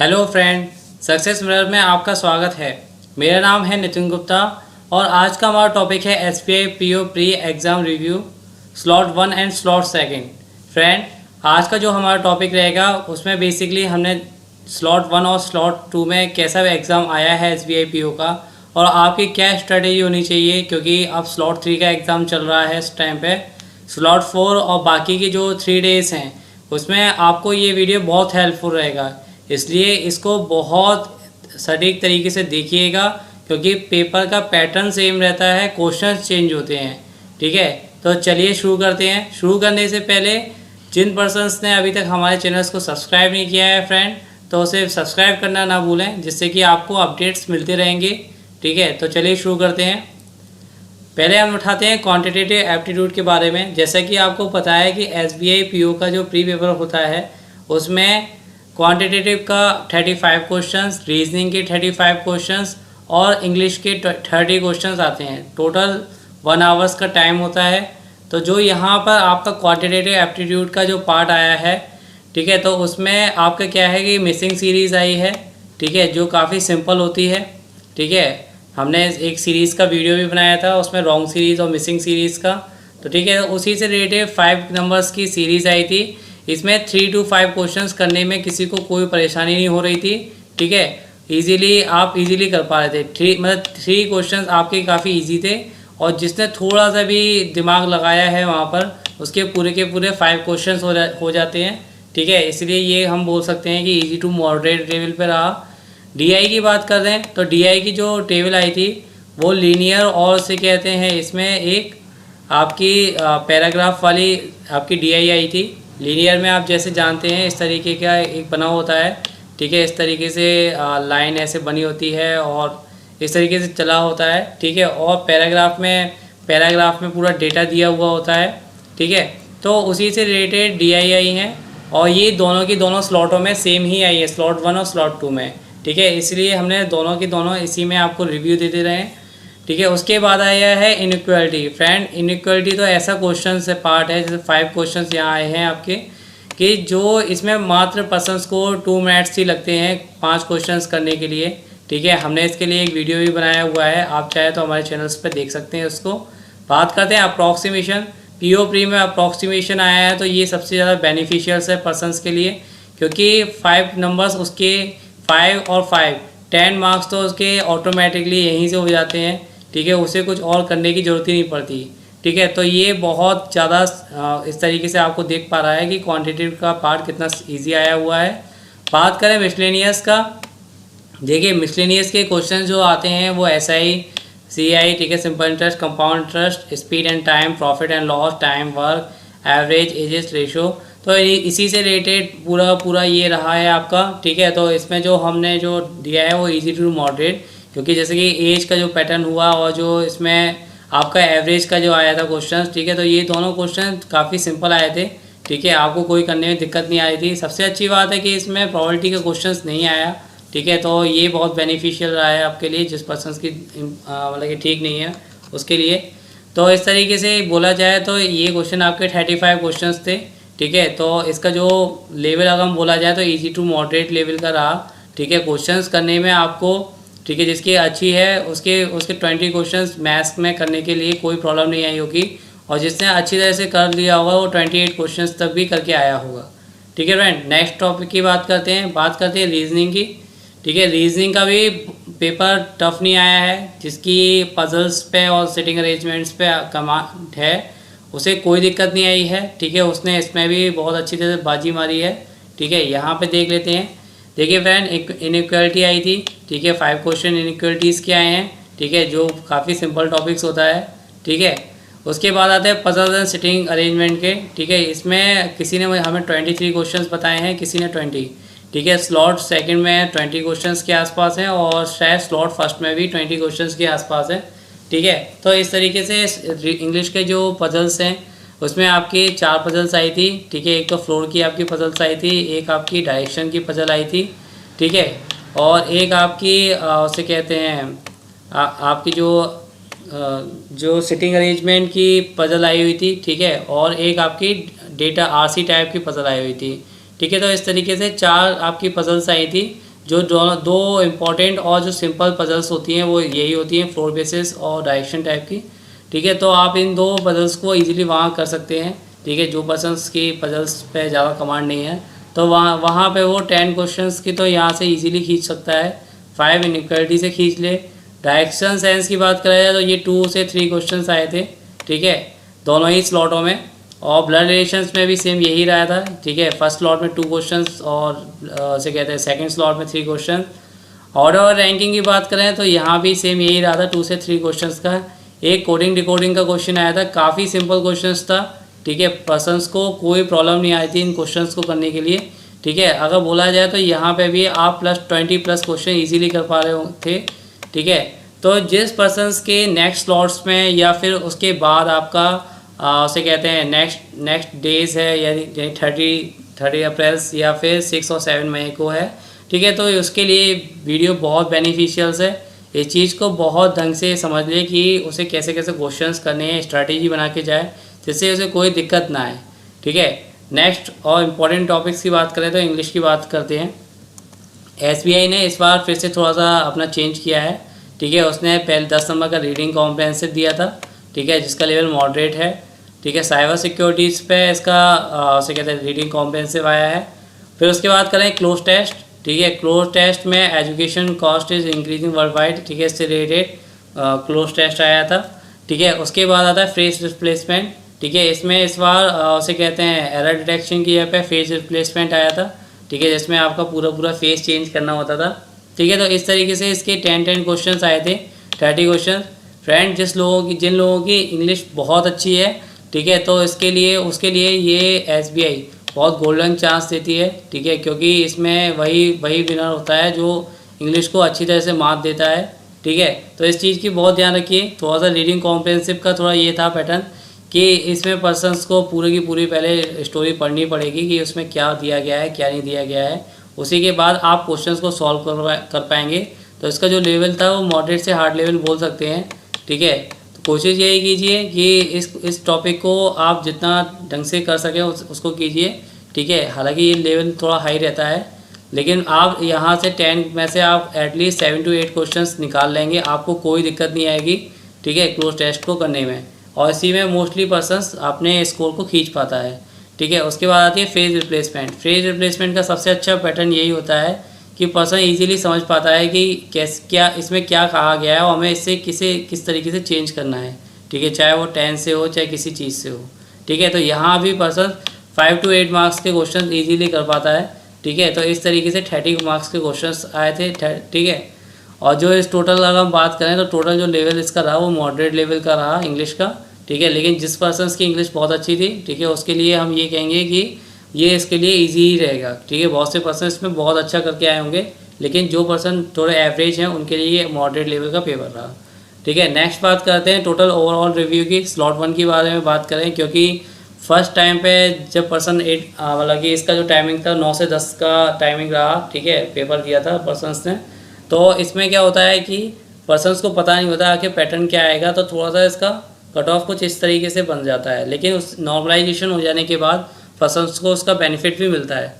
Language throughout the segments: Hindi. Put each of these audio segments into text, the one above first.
हेलो फ्रेंड, सक्सेस मिरर में आपका स्वागत है। मेरा नाम है नितिन गुप्ता और आज का हमारा टॉपिक है SBI PO pre exam review slot 1 and slot 2। Friend, आज का जो हमारा टॉपिक रहेगा उसमें बेसिकली हमने स्लॉट 1 और स्लॉट 2 में कैसा एग्ज़ाम आया है एसबीआई पीओ का और आपकी क्या स्ट्रेटेजी होनी चाहिए, क्योंकि अब स्लॉट 3 का एग्ज़ाम चल रहा है इस टाइम पे। स्लॉट 4 और बाकी की जो 3 डेज़ हैं उसमें आपको ये वीडियो बहुत हेल्पफुल रहेगा, इसलिए इसको बहुत सटीक तरीके से देखिएगा, क्योंकि पेपर का पैटर्न सेम रहता है, क्वेश्चन चेंज होते हैं। ठीक है, तो चलिए शुरू करते हैं। शुरू करने से पहले जिन पर्सन्स ने अभी तक हमारे चैनल्स को सब्सक्राइब नहीं किया है फ्रेंड, तो उसे सब्सक्राइब करना ना भूलें, जिससे कि आपको अपडेट्स मिलते रहेंगे। ठीक है, तो चलिए शुरू करते हैं। पहले हम उठाते हैं क्वांटिटेटिव एप्टीट्यूड के बारे में। जैसा कि आपको पता है कि एसबीआई पीओ का जो प्री पेपर होता है उसमें क्वांटिटेटिव का 35 क्वेश्चंस, रीजनिंग के 35 क्वेश्चंस और इंग्लिश के 30 क्वेश्चंस आते हैं। टोटल 1 आवर्स का टाइम होता है। तो जो यहाँ पर आपका क्वांटिटेटिव एप्टीट्यूड का जो पार्ट आया है, ठीक है, तो उसमें आपका क्या है कि मिसिंग सीरीज़ आई है। ठीक है, जो काफ़ी सिंपल होती है। ठीक है, हमने एक सीरीज़ का वीडियो भी बनाया था, उसमें रॉन्ग सीरीज़ और मिसिंग सीरीज़ का। तो ठीक है, उसी से रिलेटेड 5 नंबर्स की सीरीज़ आई थी। इसमें 3 to 5 क्वेश्चंस करने में किसी को कोई परेशानी नहीं हो रही थी। ठीक है, आप इजीली कर पा रहे थे। 3 क्वेश्चंस आपके काफ़ी इजी थे, और जिसने थोड़ा सा भी दिमाग लगाया है वहाँ पर उसके पूरे के पूरे 5 क्वेश्चंस हो जाते हैं। ठीक है, इसलिए ये हम बोल सकते हैं कि इजी टू मॉडरेट लेवल पर रहा। डीआई की बात कर रहे हैं तो डीआई की जो टेबल आई थी वो लीनियर और से कहते हैं, इसमें एक आपकी पैराग्राफ वाली आपकी डीआई आई थी। लीनियर में आप जैसे जानते हैं इस तरीके का एक बना होता है। ठीक है, इस तरीके से लाइन ऐसे बनी होती है और इस तरीके से चला होता है। ठीक है, और पैराग्राफ में पूरा डेटा दिया हुआ होता है। ठीक है, तो उसी से रिलेटेड डीआई आई हैं, और ये दोनों की दोनों स्लॉटों में सेम ही आई है, स्लॉट 1 और स्लॉट 2 में। ठीक है, इसलिए हमने दोनों की दोनों इसी में आपको रिव्यू देते रहे। ठीक है, उसके बाद आया है इनइक्वालिटी। फ्रेंड, इनइक्वालिटी तो ऐसा क्वेश्चन से पार्ट है, जैसे 5 क्वेश्चंस यहाँ आए हैं आपके, कि जो इसमें मात्र पर्सन्स को 2 मिनट्स ही लगते हैं 5 क्वेश्चंस करने के लिए। ठीक है, हमने इसके लिए एक वीडियो भी बनाया हुआ है, आप चाहे तो हमारे चैनल्स पर देख सकते हैं उसको। बात करते हैं अप्रॉक्सीमेशन। पीओ प्री में अप्रॉक्सीमेशन आया है, तो ये सबसे ज़्यादा बेनिफिशियल है पर्सनस के लिए, क्योंकि 5 नंबर्स उसके 5 और 5 10 मार्क्स तो उसके ऑटोमेटिकली यहीं से हो जाते हैं। ठीक है, उसे कुछ और करने की ज़रूरत ही नहीं पड़ती। ठीक है, तो ये बहुत ज़्यादा इस तरीके से आपको देख पा रहा है कि क्वांटिटेटिव का पार्ट कितना इजी आया हुआ है। बात करें मिसलेनियस का, देखिए मिसलेनियस के क्वेश्चन जो आते हैं वो एसआई, सीआई, ठीक है, simple interest, compound interest, speed and time, profit and loss, time work, average, ages ratio, तो इसी से रिलेटेड पूरा ये रहा है आपका। ठीक है, तो इसमें जो हमने जो दिया है वो इजी टू मॉडरेट, क्योंकि जैसे कि एज का जो पैटर्न हुआ और जो इसमें आपका एवरेज का जो आया था क्वेश्चन, ठीक है, तो ये दोनों क्वेश्चन काफ़ी सिंपल आए थे। ठीक है, आपको कोई करने में दिक्कत नहीं आई थी। सबसे अच्छी बात है कि इसमें प्रोबेबिलिटी का क्वेश्चन नहीं आया। ठीक है, तो ये बहुत बेनिफिशियल रहा है आपके लिए, जिस पर्सन की मतलब कि ठीक नहीं है उसके लिए। तो इस तरीके से बोला जाए तो ये क्वेश्चन आपके 35 क्वेश्चन थे। ठीक है, तो इसका जो लेवल अगर हम बोला जाए तो इजी टू मॉडरेट लेवल का रहा। ठीक है, क्वेश्चंस करने में आपको, ठीक है, जिसकी अच्छी है उसके 20 क्वेश्चंस मैथ्स में करने के लिए कोई प्रॉब्लम नहीं आई होगी, और जिसने अच्छी तरह से कर लिया होगा वो 28 क्वेश्चंस तक भी करके आया होगा। ठीक है फ्रेंड, नेक्स्ट टॉपिक की बात करते हैं रीजनिंग की। ठीक है, रीजनिंग का भी पेपर टफ नहीं आया है, जिसकी पजल्स पे और सिटिंग अरेंजमेंट्स पे कमांड है उसे कोई दिक्कत नहीं आई है। ठीक है, उसने इसमें भी बहुत अच्छी तरह से बाजी मारी है। ठीक है, यहाँ पे देख लेते हैं। देखिए फ्रेंड, एक इनइक्वालिटी आई थी। ठीक है, 5 क्वेश्चन इनइक्वालिटीज़ के आए हैं। ठीक है, जो काफ़ी सिंपल टॉपिक्स होता है। ठीक है, उसके बाद आते हैं पजल्स एंड सिटिंग अरेंजमेंट के। ठीक है, इसमें किसी ने हमें 23 क्वेश्चन बताए हैं, किसी ने 20। ठीक है, स्लॉट सेकंड में 20 क्वेश्चंस के आसपास हैं, और शायद स्लॉट फर्स्ट में भी 20 क्वेश्चंस के आसपास है। ठीक है, तो इस तरीके से इंग्लिश के जो पजल्स हैं उसमें आपकी 4 पजल्स आई थी। ठीक है, एक तो फ्लोर की आपकी पजल्स आई थी, एक आपकी डायरेक्शन की पजल आई थी। ठीक है, और एक आपकी उसे कहते हैं आपकी जो सिटिंग अरेंजमेंट की पजल आई हुई थी। ठीक है, और एक आपकी डेटा आरसी टाइप की पजल आई हुई थी। ठीक है, तो इस तरीके से 4 आपकी पजल्स आई थी, जो दो इम्पॉर्टेंट और जो सिंपल पजल्स होती हैं वो यही होती हैं, फ्लोर बेसिस और डायरेक्शन टाइप की। ठीक है, तो आप इन दो पजल्स को इजीली वहाँ कर सकते हैं। ठीक है, जो पर्सन्स की पजल्स पे ज़्यादा कमांड नहीं है तो वहाँ पे वो 10 क्वेश्चंस की तो यहाँ से इजीली खींच सकता है, 5 इनइक्वालिटी से खींच ले। डायरेक्शन सेंस की बात करा जाए तो ये 2 से 3 क्वेश्चंस आए थे। ठीक है, दोनों ही स्लॉटों में, और ब्लड रिलेशंस में भी सेम यही रहा था। ठीक है, फर्स्ट स्लॉट में 2 क्वेश्चंस और से कहते हैं सेकंड स्लॉट में 3 क्वेश्चन। ऑर्डर और रैंकिंग की बात करें तो यहाँ भी सेम यही रहा था, 2 से 3 क्वेश्चंस का। एक कोडिंग डिकोडिंग का क्वेश्चन आया था, काफ़ी सिंपल क्वेश्चंस था। ठीक है, पर्सन्स को कोई प्रॉब्लम नहीं आई थी इन क्वेश्चंस को करने के लिए। ठीक है, अगर बोला जाए तो यहाँ पे भी आप +20+ क्वेश्चन इजीली कर पा रहे थे। ठीक है, तो जिस पर्सन्स के नेक्स्ट स्लॉट्स में या फिर उसके बाद आपका उसे कहते हैं नेक्स्ट डेज है, यानी 30 अप्रैल या फिर 6 और 7 मई को है। ठीक है, तो उसके लिए वीडियो बहुत बेनिफिशियल्स है। इस चीज़ को बहुत ढंग से समझ ले कि उसे कैसे कैसे क्वेश्चंस करने हैं, स्ट्रैटेजी बना के जाए जिससे उसे कोई दिक्कत ना आए। ठीक है, नेक्स्ट और इम्पॉर्टेंट टॉपिक्स की बात करें तो इंग्लिश की बात करते हैं। SBI ने इस बार फिर से थोड़ा सा अपना चेंज किया है। ठीक है, उसने पहले 10 नंबर का रीडिंग कॉम्प्रहेंसिव दिया था। ठीक है, जिसका लेवल मॉडरेट है। ठीक है, साइबर सिक्योरिटीज़ पे इसका उसे कहते हैं रीडिंग कॉम्प्रहेंसिव आया है। फिर उसके बाद करें क्लोज टेस्ट। ठीक है, क्लोज टेस्ट में education cost is increasing worldwide. ठीक है, इससे रिलेटेड क्लोज टेस्ट आया था। ठीक है, उसके बाद आता है फेस रिप्लेसमेंट। ठीक है, इसमें इस बार उसे कहते हैं एरर डिटेक्शन की जगह पे फेस रिप्लेसमेंट आया था। ठीक है, जिसमें आपका पूरा फेस चेंज करना होता था। ठीक है, तो इस तरीके से इसके 10 क्वेश्चन आए थे, 30 क्वेश्चन। फ्रेंड, जिन लोगों की इंग्लिश बहुत अच्छी है, ठीक है, तो उसके लिए ये SBI बहुत गोल्डन चांस देती है। ठीक है, क्योंकि इसमें वही विनर होता है जो इंग्लिश को अच्छी तरह से मात देता है। ठीक है, तो इस चीज़ की बहुत ध्यान रखिए। थोड़ा सा रीडिंग कॉम्प्रहेंसिव का थोड़ा ये था पैटर्न कि इसमें पर्सन्स को पूरी की पूरी पहले स्टोरी पढ़नी पड़ेगी कि उसमें क्या दिया गया है क्या नहीं दिया गया है। उसी के बाद आप क्वेश्चंस को सॉल्व कर पाएंगे। तो इसका जो लेवल था वो मॉडरेट से हार्ड लेवल बोल सकते हैं। ठीक है, तो कोशिश यही कीजिए कि इस टॉपिक को आप जितना ढंग से कर सकें उसको कीजिए। ठीक है, हालांकि ये लेवल थोड़ा हाई रहता है, लेकिन आप यहाँ से 10 में से आप एटलीस्ट 7 to 8 क्वेश्चंस निकाल लेंगे, आपको कोई दिक्कत नहीं आएगी। ठीक है, क्लोज टेस्ट को करने में, और इसी में मोस्टली पर्सन्स अपने स्कोर को खींच पाता है। ठीक है, उसके बाद आती है फेज रिप्लेसमेंट। फेज रिप्लेसमेंट का सबसे अच्छा पैटर्न यही होता है कि पर्सन इजीली समझ पाता है कि क्या इसमें क्या कहा गया है और हमें इससे किस तरीके से चेंज करना है। ठीक है, चाहे वो 10 से हो चाहे किसी चीज़ से हो। ठीक है, तो यहाँ भी पर्सन 5 to 8 मार्क्स के क्वेश्चन ईजीली कर पाता है। ठीक है, तो इस तरीके से 30 मार्क्स के क्वेश्चन आए थे। ठीक है, और जो इस टोटल अगर हम बात करें तो टोटल जो लेवल इसका रहा वो मॉडरेट लेवल का रहा इंग्लिश का। ठीक है, लेकिन जिस पर्सन्स की इंग्लिश बहुत अच्छी थी, ठीक है, उसके लिए हम ये कहेंगे कि ये इसके लिए इजी ही रहेगा। ठीक है, बहुत से पर्सन इसमें बहुत अच्छा करके आए होंगे, लेकिन जो पर्सन थोड़े एवरेज हैं उनके लिए ये मॉडरेट लेवल का पेपर रहा। ठीक है, नेक्स्ट बात करते हैं टोटल ओवरऑल रिव्यू की। स्लॉट 1 के बारे में बात करें, क्योंकि फर्स्ट टाइम पे जब पर्सन 8 मतलब कि इसका जो टाइमिंग था 9 से 10 का टाइमिंग रहा। ठीक है, पेपर दिया था पर्सन्स ने, तो इसमें क्या होता है कि पर्सन्स को पता नहीं होता कि पैटर्न क्या आएगा, तो थोड़ा सा इसका कट ऑफ कुछ इस तरीके से बन जाता है। लेकिन उस नॉर्मलाइजेशन हो जाने के बाद पर्सन्स को उसका बेनिफिट भी मिलता है।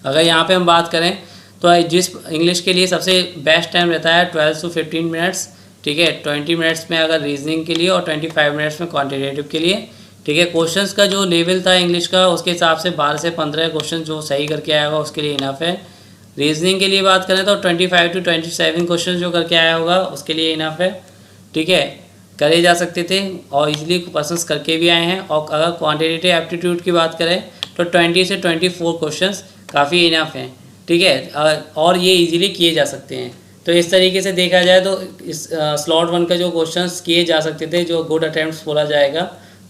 अगर यहाँ पे हम बात करें तो जिस इंग्लिश के लिए सबसे बेस्ट टाइम रहता है 12 to 15 मिनट्स। ठीक है, 20 मिनट्स में अगर रीजनिंग के लिए और 25 मिनट्स में क्वान्टिटेटिव के लिए। ठीक है, क्वेश्चंस का जो लेवल था इंग्लिश का उसके हिसाब से 12 से 15 क्वेश्चन जो सही करके आया होगा उसके लिए इनफ है। रीजनिंग के लिए बात करें तो 25 to 27 क्वेश्चन जो करके आया होगा उसके लिए इनफ है। ठीक है, करे जा सकते थे और इजीली पर्सन्स करके भी आए हैं। और अगर क्वांटिटेटिव एप्टीट्यूड की बात करें तो 20 से 24 क्वेश्चंस काफ़ी इनफ हैं। ठीक है, और ये इजीली किए जा सकते हैं। तो इस तरीके से देखा जाए तो इस स्लॉट 1 का जो क्वेश्चंस किए जा सकते थे, जो गुड अटैम्प्ट्स बोला जाएगा,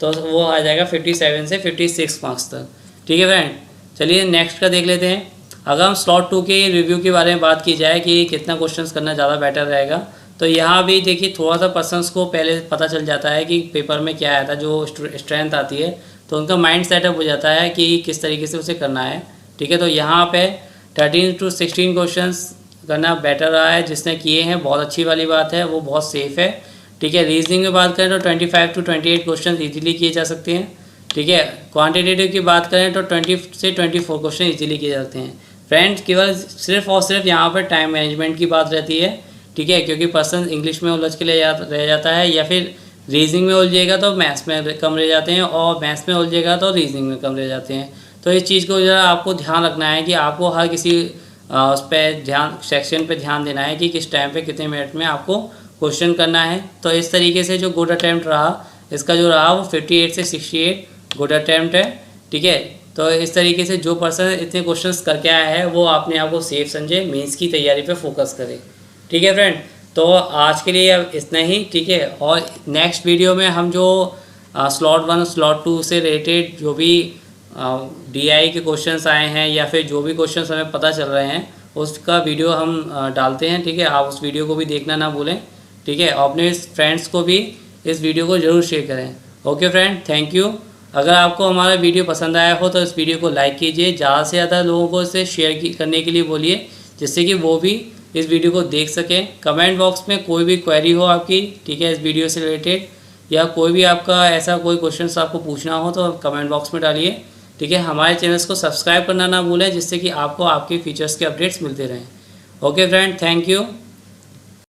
तो वो आ जाएगा 57 से 56 मार्क्स तक। ठीक है फ्रेंड, चलिए नेक्स्ट का देख लेते हैं। अगर हम स्लॉट 2 के रिव्यू के बारे में बात की जाए कि कितना क्वेश्चंस करना ज़्यादा बेटर रहेगा, तो यहाँ भी देखिए थोड़ा सा पर्सन्स को पहले पता चल जाता है कि पेपर में क्या आया था, जो स्ट्रेंथ आती है, तो उनका माइंड सेटअप हो जाता है कि किस तरीके से उसे करना है। ठीक है, तो यहाँ पे 13 to 16 क्वेश्चंस करना बेटर रहा है। जिसने किए हैं बहुत अच्छी वाली बात है, वो बहुत सेफ़ है। ठीक है, रीजनिंग में बात करें तो 25 to 28 क्वेश्चन ईजिली किए जा सकते हैं। ठीक है, क्वान्टिटेटिव की बात करें तो 20 से 24 क्वेश्चन ईजिली किए जाते हैं। फ्रेंड्स केवल सिर्फ और सिर्फ यहाँ पर टाइम मैनेजमेंट की बात रहती है, ठीक है, क्योंकि पर्सन इंग्लिश में उलझ के रह जाता है, या फिर रीजनिंग में उलझेगा तो मैथ्स में कम रह जाते हैं, और मैथ्स में उलझेगा तो रीजनिंग में कम रह जाते हैं। तो इस चीज़ को ज़रा आपको ध्यान रखना है कि आपको हर किसी उस पर ध्यान, सेक्शन पे ध्यान देना है कि किस टाइम पे कितने मिनट में आपको क्वेश्चन करना है। तो इस तरीके से जो गुड अटैम्प्ट रहा, इसका जो रहा वो 58 से 68 गुड अटैम्प्ट है, ठीक है। तो इस तरीके से जो पर्सन इतने क्वेश्चंस करके आया है वो अपने आप को सेफ समझे, मेंस की तैयारी पे फोकस करे, ठीक है फ्रेंड। तो आज के लिए अब इतना ही, ठीक है। और नेक्स्ट वीडियो में हम जो स्लॉट 1 स्लॉट 2 से रिलेटेड जो भी DI के क्वेश्चंस आए हैं, या फिर जो भी क्वेश्चंस हमें पता चल रहे हैं, उसका वीडियो हम डालते हैं, ठीक है। आप उस वीडियो को भी देखना ना भूलें, ठीक है। और अपने फ्रेंड्स को भी इस वीडियो को ज़रूर शेयर करें। Okay friend, thank you. अगर आपको हमारा वीडियो पसंद आया हो तो इस वीडियो को लाइक कीजिए, ज़्यादा से ज़्यादा लोगों को इसे शेयर करने के लिए बोलिए, जिससे कि वो भी इस वीडियो को देख सकें। कमेंट बॉक्स में कोई भी क्वेरी हो आपकी, ठीक है, इस वीडियो से रिलेटेड, या कोई भी आपका ऐसा कोई क्वेश्चन आपको पूछना हो तो कमेंट बॉक्स में डालिए, ठीक है। हमारे चैनल्स को सब्सक्राइब करना ना भूलें, जिससे कि आपको आपके फीचर्स के अपडेट्स मिलते रहें। Okay friend, thank you.